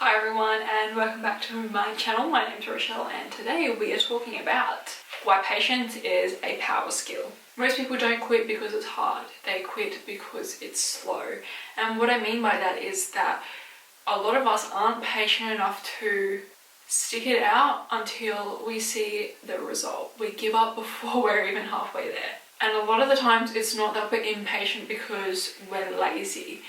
Hi everyone and welcome back to my channel. My name's Rochelle and today we are talking about why patience is a power skill. Most people don't quit because it's hard, they quit because it's slow. And what I mean by that is that a lot of us aren't patient enough to stick it out until we see the result. We give up before we're even halfway there. And a lot of the times it's not that we're impatient because we're lazy.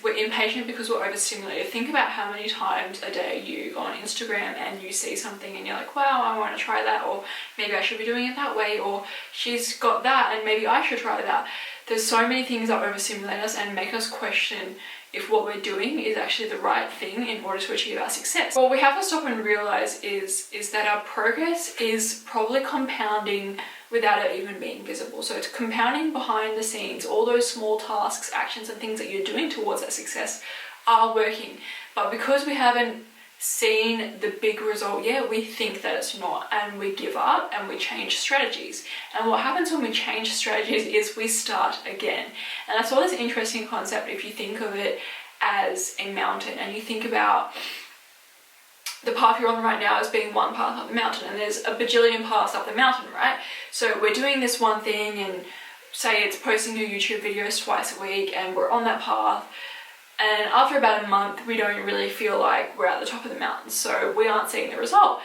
We're impatient because we're overstimulated. Think about how many times a day you go on Instagram and you see something and you're like, wow, I want to try that, or maybe I should be doing it that way, or she's got that and maybe I should try that. There's so many things that overstimulate us and make us question if what we're doing is actually the right thing in order to achieve our success. What we have to stop and realize is that our progress is probably compounding without it even being visible. So it's compounding behind the scenes. All those small tasks, actions and things that you're doing towards that success are working. But because we haven't seen the big result yet, we think that it's not, and we give up and we change strategies. And what happens when we change strategies is we start again. And that's all this interesting concept if you think of it as a mountain and you think about the path you're on right now as being one path up the mountain, and there's a bajillion paths up the mountain, right? So we're doing this one thing, and say it's posting new YouTube videos twice a week, and we're on that path, and after about a month we don't really feel like we're at the top of the mountain, so we aren't seeing the result.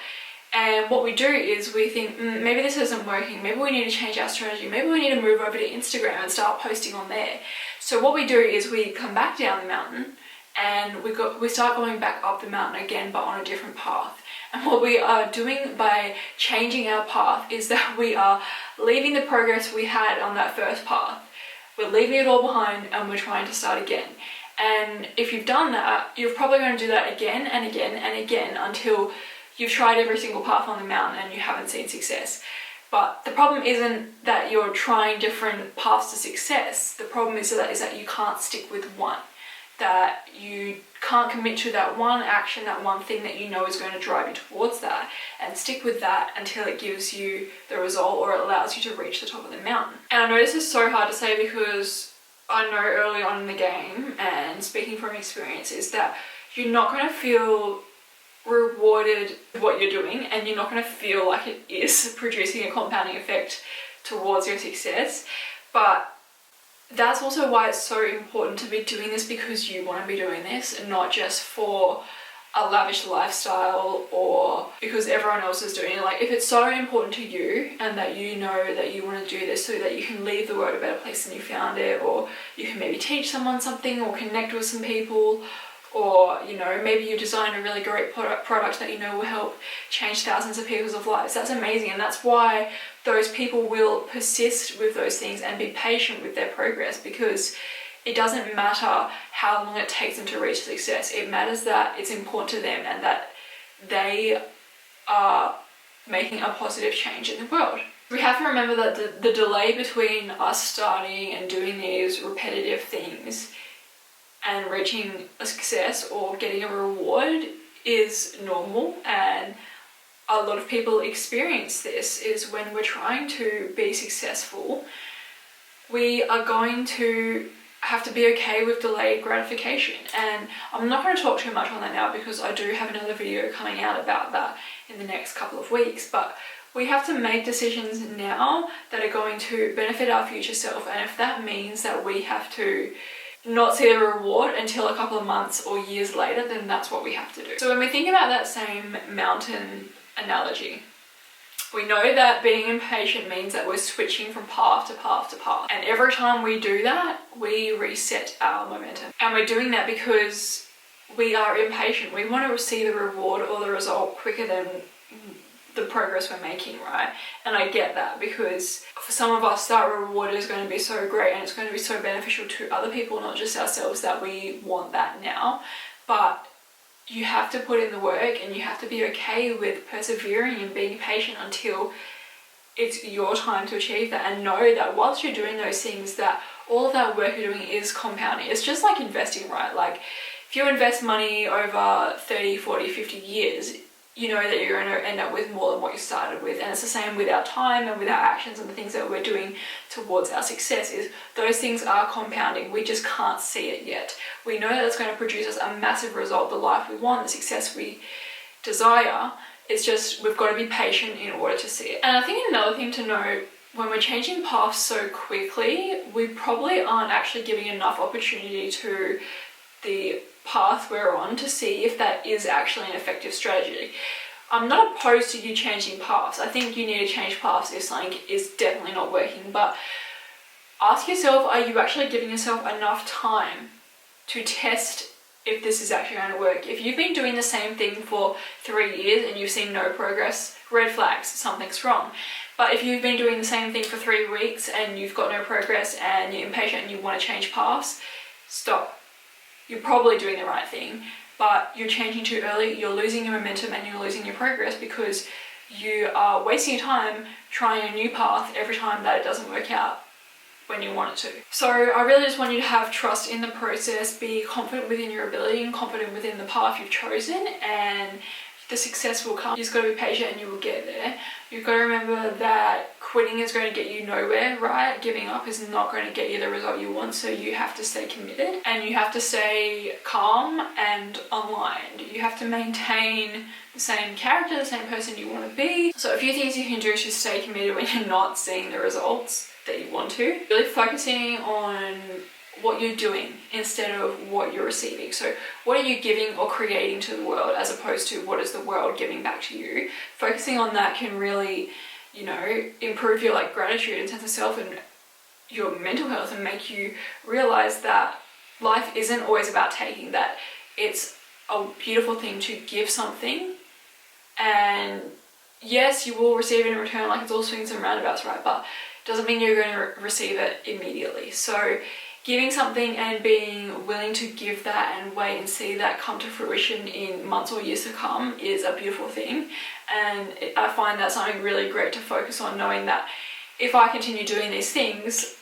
And what we do is we think, maybe this isn't working, maybe we need to change our strategy, maybe we need to move over to Instagram and start posting on there. So what we do is we come back down the mountain and we start going back up the mountain again, but on a different path. And what we are doing by changing our path is that we are leaving the progress we had on that first path. We're leaving it all behind and we're trying to start again. And if you've done that, you're probably going to do that again and again and again until you've tried every single path on the mountain and you haven't seen success. But the problem isn't that you're trying different paths to success. The problem is that you can't stick with one. That you can't commit to that one action, that one thing that you know is going to drive you towards that, and stick with that until it gives you the result or it allows you to reach the top of the mountain. And I know this is so hard to say because I know early on in the game, and speaking from experience, is that you're not going to feel rewarded with what you're doing, and you're not going to feel like it is producing a compounding effect towards your success. But that's also why it's so important to be doing this because you want to be doing this, and not just for a lavish lifestyle or because everyone else is doing it. Like, if it's so important to you and that you know that you want to do this so that you can leave the world a better place than you found it, or you can maybe teach someone something or connect with some people, or maybe you design a really great product that you know will help change thousands of people's lives. That's amazing, and that's why those people will persist with those things and be patient with their progress, because it doesn't matter how long it takes them to reach success. It matters that it's important to them and that they are making a positive change in the world. We have to remember that the delay between us starting and doing these repetitive things and reaching a success or getting a reward is normal, and a lot of people experience this. Is when we're trying to be successful, we are going to have to be okay with delayed gratification. And I'm not going to talk too much on that now because I do have another video coming out about that in the next couple of weeks, but we have to make decisions now that are going to benefit our future self, and if that means that we have to not see the reward until a couple of months or years later, then that's what we have to do. So when we think about that same mountain analogy, we know that being impatient means that we're switching from path to path to path. And every time we do that, we reset our momentum. And we're doing that because we are impatient. We want to see the reward or the result quicker than the progress we're making, right? And I get that, because for some of us that reward is going to be so great and it's going to be so beneficial to other people, not just ourselves, that we want that now. But you have to put in the work and you have to be okay with persevering and being patient until it's your time to achieve that, and know that whilst you're doing those things, that all of that work you're doing is compounding. It's just like investing, right? Like, if you invest money over 30, 40, 50 years, you know that you're going to end up with more than what you started with. And it's the same with our time and with our actions and the things that we're doing towards our success. Is those things are compounding. We just can't see it yet. We know that it's going to produce us a massive result, the life we want, the success we desire. It's just we've got to be patient in order to see it. And I think another thing to note, when we're changing paths so quickly, we probably aren't actually giving enough opportunity to the path we're on to see if that is actually an effective strategy. I'm not opposed to you changing paths. I think you need to change paths if something is definitely not working, but ask yourself, are you actually giving yourself enough time to test if this is actually going to work? If you've been doing the same thing for 3 years and you've seen no progress, red flags, something's wrong. But if you've been doing the same thing for 3 weeks and you've got no progress and you're impatient and you want to change paths, stop. You're probably doing the right thing, but you're changing too early, you're losing your momentum and you're losing your progress because you are wasting your time trying a new path every time that it doesn't work out when you want it to. So I really just want you to have trust in the process, be confident within your ability and confident within the path you've chosen, and the success will come. You just got to be patient and you will get there. You've got to remember that quitting is going to get you nowhere, right? Giving up is not going to get you the result you want, so you have to stay committed and you have to stay calm and aligned. You have to maintain the same character, the same person you want to be. So a few things you can do to stay committed when you're not seeing the results that you want to. Really focusing on what you're doing instead of what you're receiving. So what are you giving or creating to the world as opposed to what is the world giving back to you? Focusing on that can really, improve your gratitude and sense of self and your mental health, and make you realize that life isn't always about taking, that it's a beautiful thing to give something, and yes, you will receive it in return. It's all swings and roundabouts, right? But it doesn't mean you're going to receive it immediately. So giving something and being willing to give that and wait and see that come to fruition in months or years to come is a beautiful thing. And I find that something really great to focus on, knowing that if I continue doing these things,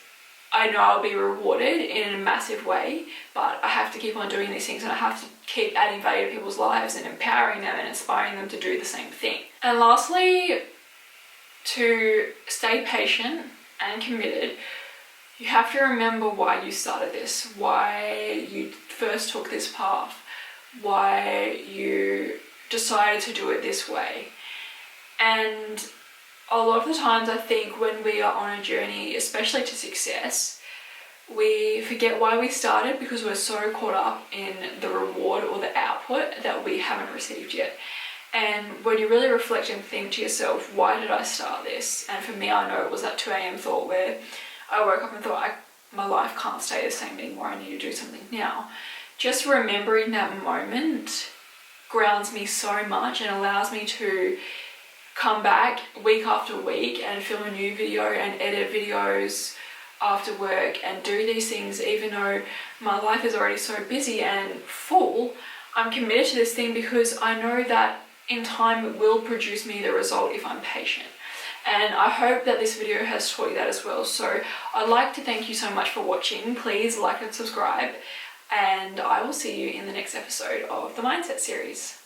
I know I'll be rewarded in a massive way, but I have to keep on doing these things and I have to keep adding value to people's lives and empowering them and inspiring them to do the same thing. And lastly, to stay patient and committed, you have to remember why you started this, why you first took this path, why you decided to do it this way. And a lot of the times I think when we are on a journey, especially to success, we forget why we started because we're so caught up in the reward or the output that we haven't received yet. And when you really reflect and think to yourself, why did I start this? And for me, I know it was that 2 a.m. thought where I woke up and thought, my life can't stay the same anymore, I need to do something now. Just remembering that moment grounds me so much and allows me to come back week after week and film a new video and edit videos after work and do these things even though my life is already so busy and full. I'm committed to this thing because I know that in time it will produce me the result if I'm patient. And I hope that this video has taught you that as well. So I'd like to thank you so much for watching. Please like and subscribe, and I will see you in the next episode of the Mindset series.